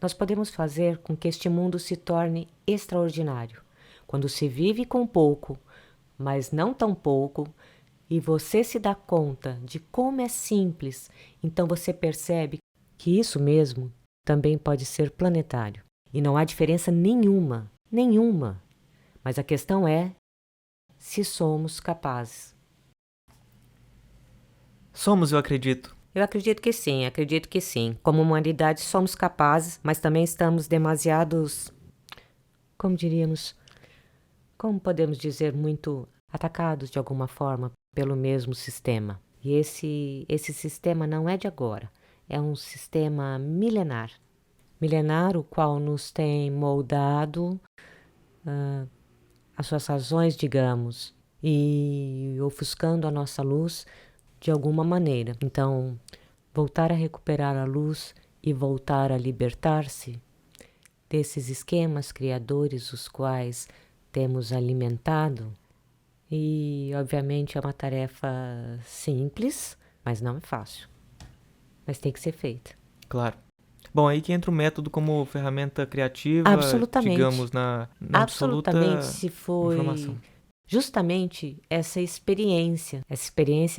Nós podemos fazer com que este mundo se torne extraordinário. Quando se vive com pouco, mas não tão pouco, e você se dá conta de como é simples, então você percebe que isso mesmo também pode ser planetário. E não há diferença nenhuma. Mas a questão é se somos capazes. Somos, eu acredito. Eu acredito que sim. Como humanidade somos capazes, mas também estamos demasiados, como podemos dizer, muito atacados de alguma forma pelo mesmo sistema. E esse sistema não é de agora, é um sistema milenar. Milenar, o qual nos tem moldado as suas razões, digamos, e ofuscando a nossa luz de alguma maneira. Então, voltar a recuperar a luz e voltar a libertar-se desses esquemas criadores os quais temos alimentado. E, obviamente, é uma tarefa simples, mas não é fácil. Mas tem que ser feita. Claro. Bom, aí que entra o método como ferramenta criativa, Absolutamente. digamos, na absoluta Absolutamente, se foi informação. justamente essa experiência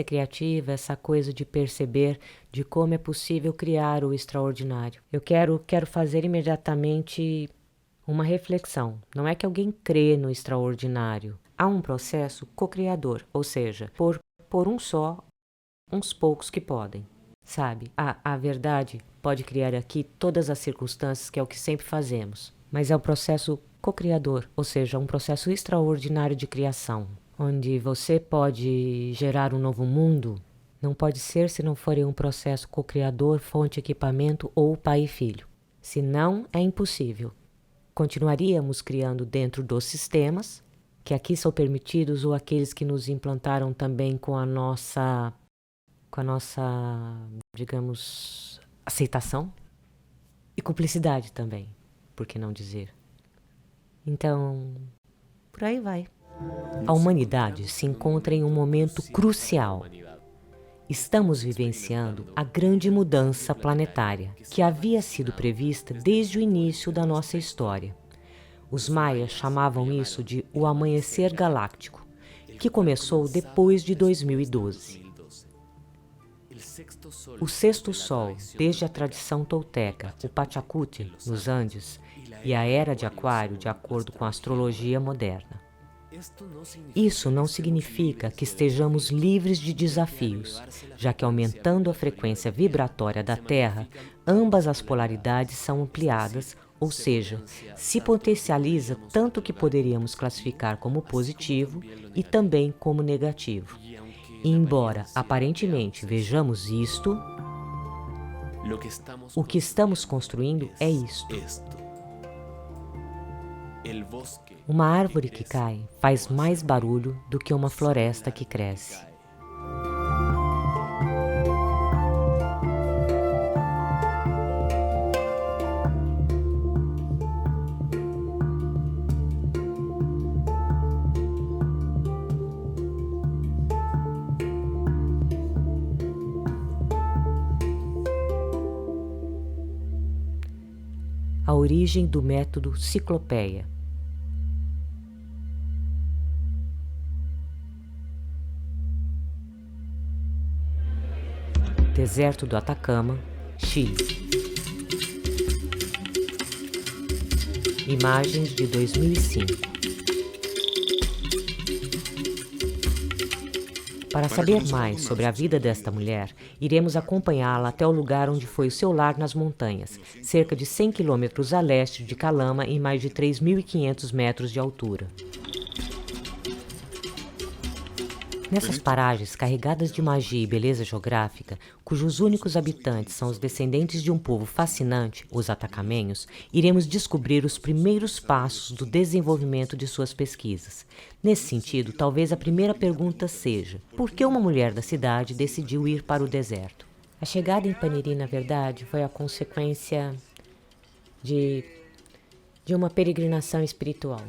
criativa, essa coisa de perceber de como é possível criar o extraordinário. Eu quero fazer imediatamente uma reflexão. Não é que alguém crê no extraordinário. Há um processo co-criador, ou seja, por um só, uns poucos que podem. Sabe, a verdade pode criar aqui todas as circunstâncias, que é o que sempre fazemos. Mas é um processo co-criador, ou seja, um processo extraordinário de criação, onde você pode gerar um novo mundo. Não pode ser se não for em um processo co-criador, fonte, equipamento ou pai e filho. Senão, é impossível. Continuaríamos criando dentro dos sistemas, que aqui são permitidos, ou aqueles que nos implantaram também com a nossa, digamos, aceitação e cumplicidade também, por que não dizer? Então, por aí vai. A humanidade se encontra em um momento crucial. Estamos vivenciando a grande mudança planetária, que havia sido prevista desde o início da nossa história. Os maias chamavam isso de o amanhecer galáctico, que começou depois de 2012. O sexto sol, desde a tradição tolteca, o Pachacuti, nos Andes, e a era de Aquário, de acordo com a astrologia moderna. Isso não significa que estejamos livres de desafios, já que aumentando a frequência vibratória da Terra, ambas as polaridades são ampliadas, ou seja, se potencializa tanto que poderíamos classificar como positivo e também como negativo. E embora aparentemente vejamos isto, o que estamos construindo é isto. Uma árvore que cai faz mais barulho do que uma floresta que cresce. A origem do método Ciclopeia. Deserto do Atacama, Chile. Imagens de 2005. Para saber mais sobre a vida desta mulher, iremos acompanhá-la até o lugar onde foi o seu lar nas montanhas, cerca de 100 quilômetros a leste de Calama e mais de 3.500 metros de altura. Nessas paragens carregadas de magia e beleza geográfica, cujos únicos habitantes são os descendentes de um povo fascinante, os atacamenhos, iremos descobrir os primeiros passos do desenvolvimento de suas pesquisas. Nesse sentido, talvez a primeira pergunta seja: por que uma mulher da cidade decidiu ir para o deserto? A chegada em Paniri, na verdade, foi a consequência de uma peregrinação espiritual.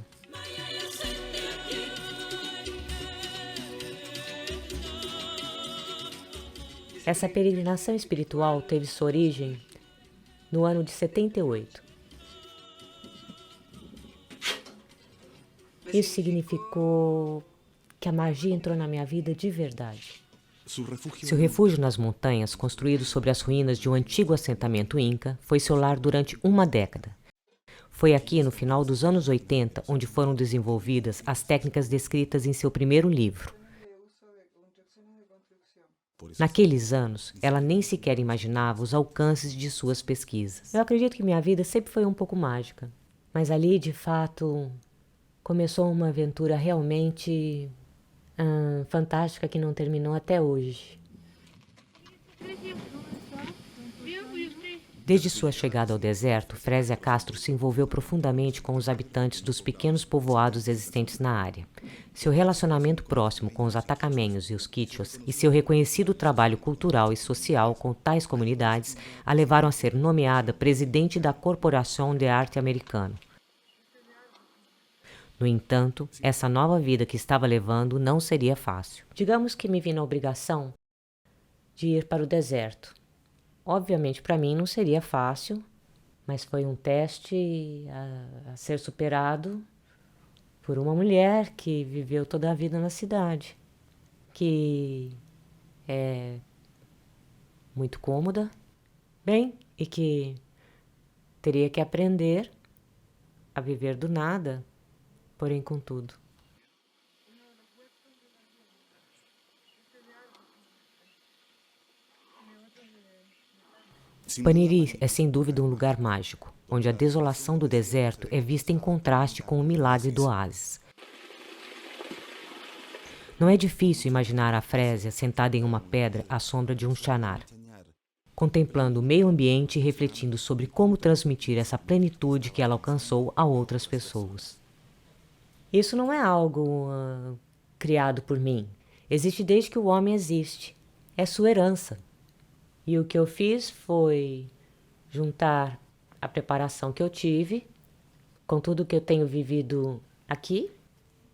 Essa peregrinação espiritual teve sua origem no ano de 78. Isso significou que a magia entrou na minha vida de verdade. Seu refúgio nas montanhas, construído sobre as ruínas de um antigo assentamento inca, foi seu lar durante uma década. Foi aqui, no final dos anos 80, onde foram desenvolvidas as técnicas descritas em seu primeiro livro. Naqueles anos, ela nem sequer imaginava os alcances de suas pesquisas. Eu acredito que minha vida sempre foi um pouco mágica, mas ali, de fato, começou uma aventura realmente fantástica que não terminou até hoje. Desde sua chegada ao deserto, Frésia Castro se envolveu profundamente com os habitantes dos pequenos povoados existentes na área. Seu relacionamento próximo com os atacamenhos e os quichuas e seu reconhecido trabalho cultural e social com tais comunidades a levaram a ser nomeada presidente da Corporação de Arte Americano. No entanto, essa nova vida que estava levando não seria fácil. Digamos que me vi na obrigação de ir para o deserto. Obviamente, para mim não seria fácil, mas foi um teste a ser superado por uma mulher que viveu toda a vida na cidade, que é muito cômoda, e que teria que aprender a viver do nada, porém com tudo. Paniri é sem dúvida um lugar mágico, onde a desolação do deserto é vista em contraste com o milagre do oásis. Não é difícil imaginar a Frésia sentada em uma pedra à sombra de um chanar, contemplando o meio ambiente e refletindo sobre como transmitir essa plenitude que ela alcançou a outras pessoas. Isso não é algo criado por mim. Existe desde que o homem existe. É sua herança. E o que eu fiz foi juntar a preparação que eu tive com tudo que eu tenho vivido aqui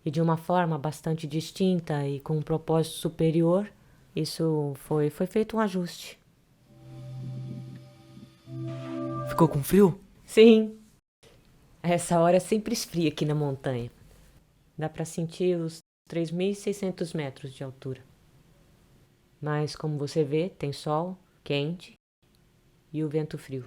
e de uma forma bastante distinta e com um propósito superior. Isso foi feito um ajuste. Ficou com frio? Sim. A essa hora sempre esfria aqui na montanha. Dá para sentir os 3.600 metros de altura. Mas, como você vê, tem sol quente e o vento frio.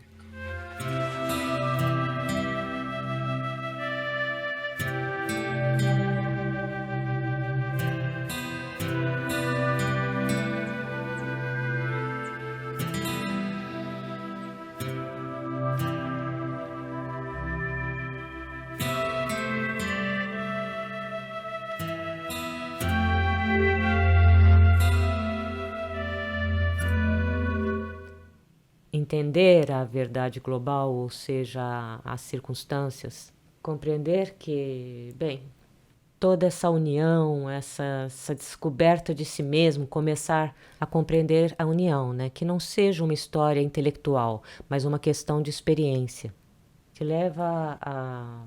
Entender a verdade global, ou seja, as circunstâncias, compreender que, toda essa união, essa descoberta de si mesmo, começar a compreender a união, né? Que não seja uma história intelectual, mas uma questão de experiência, que leva a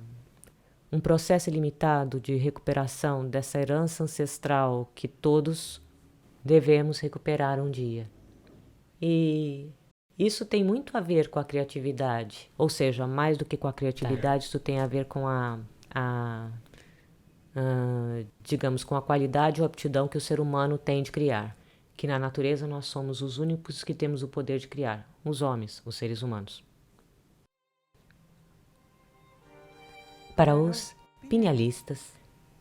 um processo ilimitado de recuperação dessa herança ancestral que todos devemos recuperar um dia. E isso tem muito a ver com a criatividade, ou seja, mais do que com a criatividade, isso tem a ver com digamos, com a qualidade ou aptidão que o ser humano tem de criar, que na natureza nós somos os únicos que temos o poder de criar, os homens, os seres humanos. Para os pinhalistas,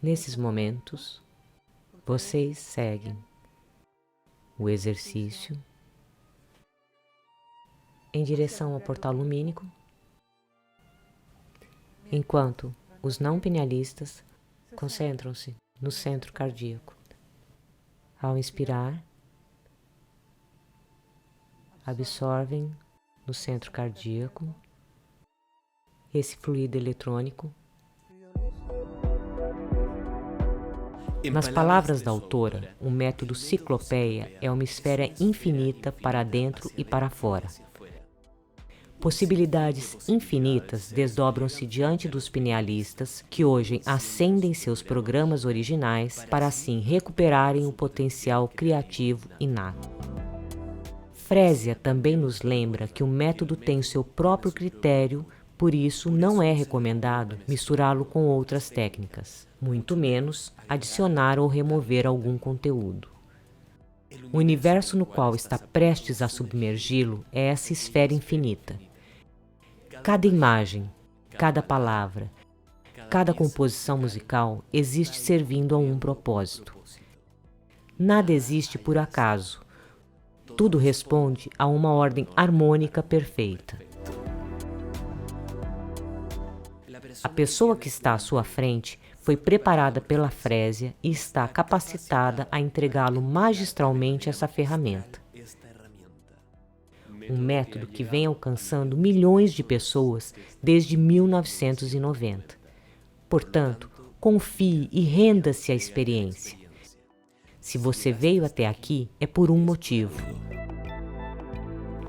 nesses momentos, vocês seguem o exercício em direção ao portal lumínico, enquanto os não pinhalistas concentram-se no centro cardíaco. Ao inspirar, absorvem no centro cardíaco esse fluido eletrônico. Nas palavras da autora, o método Ciclopeia é uma esfera infinita para dentro e para fora. Possibilidades infinitas desdobram-se diante dos pinealistas que hoje acendem seus programas originais para assim recuperarem o potencial criativo inato. Frésia também nos lembra que o método tem seu próprio critério Por isso, não é recomendado misturá-lo com outras técnicas, muito menos adicionar ou remover algum conteúdo. O universo no qual está prestes a submergi-lo é essa esfera infinita. Cada imagem, cada palavra, cada composição musical existe servindo a um propósito. Nada existe por acaso. Tudo responde a uma ordem harmônica perfeita. A pessoa que está à sua frente foi preparada pela Frésia e está capacitada a entregá-lo magistralmente essa ferramenta. Um método que vem alcançando milhões de pessoas desde 1990. Portanto, confie e renda-se à experiência. Se você veio até aqui, é por um motivo.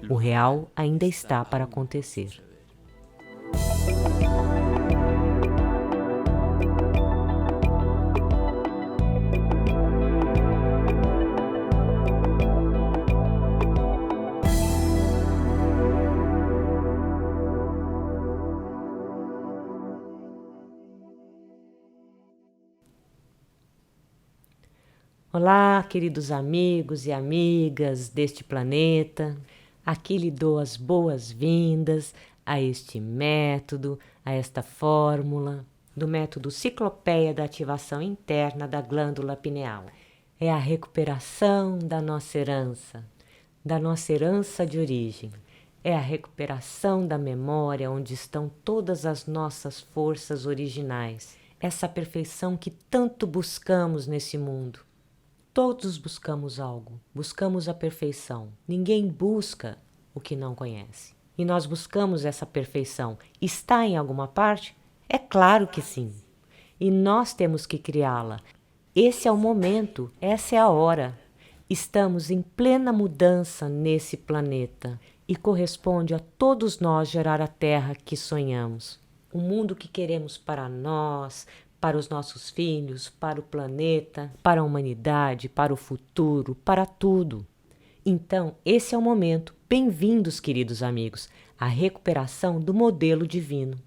O real ainda está para acontecer. Olá, queridos amigos e amigas deste planeta. Aqui lhe dou as boas-vindas a este método, a esta fórmula do método Ciclopeia da ativação interna da glândula pineal. É a recuperação da nossa herança de origem. É a recuperação da memória onde estão todas as nossas forças originais. Essa perfeição que tanto buscamos nesse mundo. Todos buscamos algo, buscamos a perfeição. Ninguém busca o que não conhece. E nós buscamos essa perfeição. Está em alguma parte? É claro que sim. E nós temos que criá-la. Esse é o momento, essa é a hora. Estamos em plena mudança nesse planeta e corresponde a todos nós gerar a Terra que sonhamos. O mundo que queremos para nós, para os nossos filhos, para o planeta, para a humanidade, para o futuro, para tudo. Então, esse é o momento. Bem-vindos, queridos amigos, à recuperação do modelo divino.